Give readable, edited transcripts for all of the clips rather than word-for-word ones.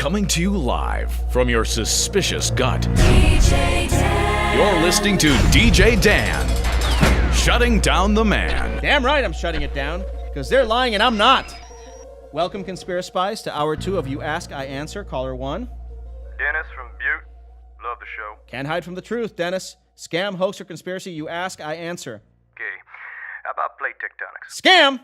Coming to you live from your suspicious gut. DJ Dan. You're listening to DJ Dan. Shutting down the man. Damn right I'm shutting it down, because they're lying and I'm not. Welcome, Conspiracy Spies, to Hour 2 of You Ask, I Answer. Caller 1. Dennis from Butte. Love the show. Can't hide from the truth, Dennis. Scam, hoax, or conspiracy, you ask, I answer. Okay. How about plate tectonics? Scam!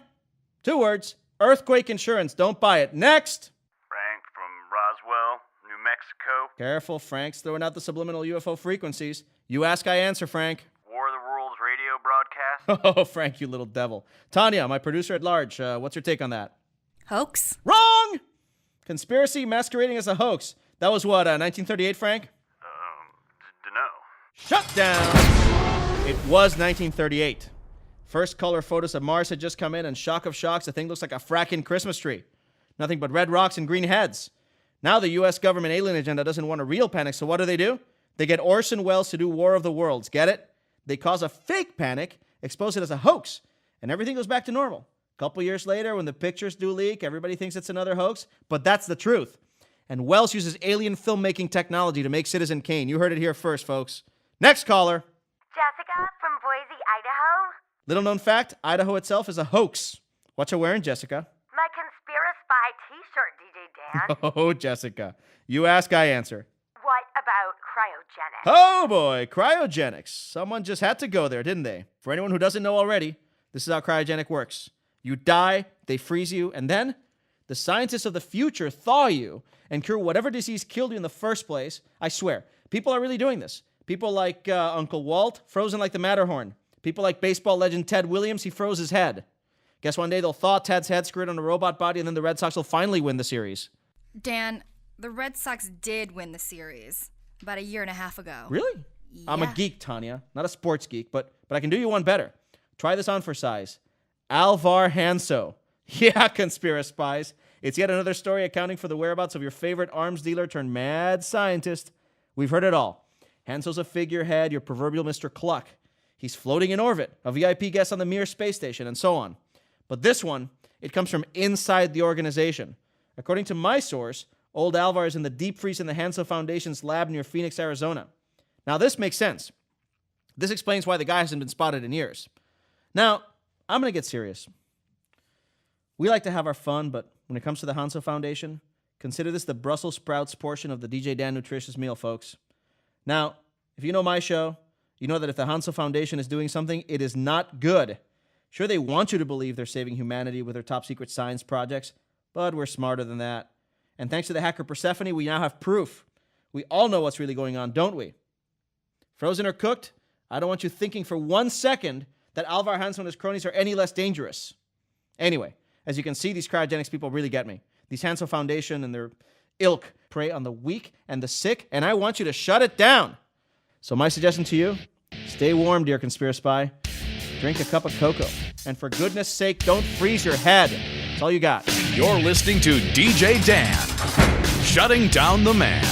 2 words. Earthquake insurance. Don't buy it. Next. Frank from Roswell, New Mexico. Careful, Frank's throwing out the subliminal UFO frequencies. You ask, I answer, Frank. War of the Worlds radio broadcast. Oh, Frank, you little devil. Tanya, my producer at large, what's your take on that? Hoax? Wrong! Conspiracy masquerading as a hoax. That was what, 1938, Frank? Dunno. Shut down! It was 1938. First color photos of Mars had just come in, and shock of shocks, the thing looks like a fracking Christmas tree. Nothing but red rocks and green heads. Now the U.S. government alien agenda doesn't want a real panic, so what do? They get Orson Welles to do War of the Worlds. Get it? They cause a fake panic, expose it as a hoax, and everything goes back to normal. A couple years later, when the pictures do leak, everybody thinks it's another hoax, but that's the truth. And Welles uses alien filmmaking technology to make Citizen Kane. You heard it here first, folks. Next caller. Jessica from Boise, Idaho. Little known fact, Idaho itself is a hoax. What you wearing, Jessica? My Conspiracy Spy t-shirt, DJ Dan. Oh, Jessica. You ask, I answer. What about cryogenics? Oh boy, cryogenics. Someone just had to go there, didn't they? For anyone who doesn't know already, this is how cryogenic works. You die, they freeze you, and then the scientists of the future thaw you and cure whatever disease killed you in the first place. I swear, people are really doing this. People like Uncle Walt, frozen like the Matterhorn. People like baseball legend Ted Williams, he froze his head. Guess one day they'll thaw Ted's head, screw it on a robot body, and then the Red Sox will finally win the series. Dan, the Red Sox did win the series about a year and a half ago. Really? Yeah. I'm a geek, Tanya. Not a sports geek, but I can do you one better. Try this on for size. Alvar Hanso. Yeah, Conspiracy Spies. It's yet another story accounting for the whereabouts of your favorite arms dealer turned mad scientist. We've heard it all. Hanso's a figurehead, your proverbial Mr. Cluck. He's floating in orbit, a VIP guest on the Mir space station, and so on. But this one, it comes from inside the organization. According to my source, old Alvar is in the deep freeze in the Hanso Foundation's lab near Phoenix, Arizona. Now, this makes sense. This explains why the guy hasn't been spotted in years. Now, I'm going to get serious. We like to have our fun, but when it comes to the Hanso Foundation, consider this the Brussels sprouts portion of the DJ Dan nutritious meal, folks. Now, if you know my show, you know that if the Hanso Foundation is doing something, it is not good. Sure, they want you to believe they're saving humanity with their top secret science projects, but we're smarter than that. And thanks to the hacker Persephone, we now have proof. We all know what's really going on, don't we? Frozen or cooked, I don't want you thinking for 1 second that Alvar Hanso and his cronies are any less dangerous. Anyway, as you can see, these cryogenics people really get me. These Hanso Foundation and their ilk prey on the weak and the sick, and I want you to shut it down. So my suggestion to you, stay warm, dear Conspiracy Spy. Drink a cup of cocoa. And for goodness sake, don't freeze your head. That's all you got. You're listening to DJ Dan. Shutting down the man.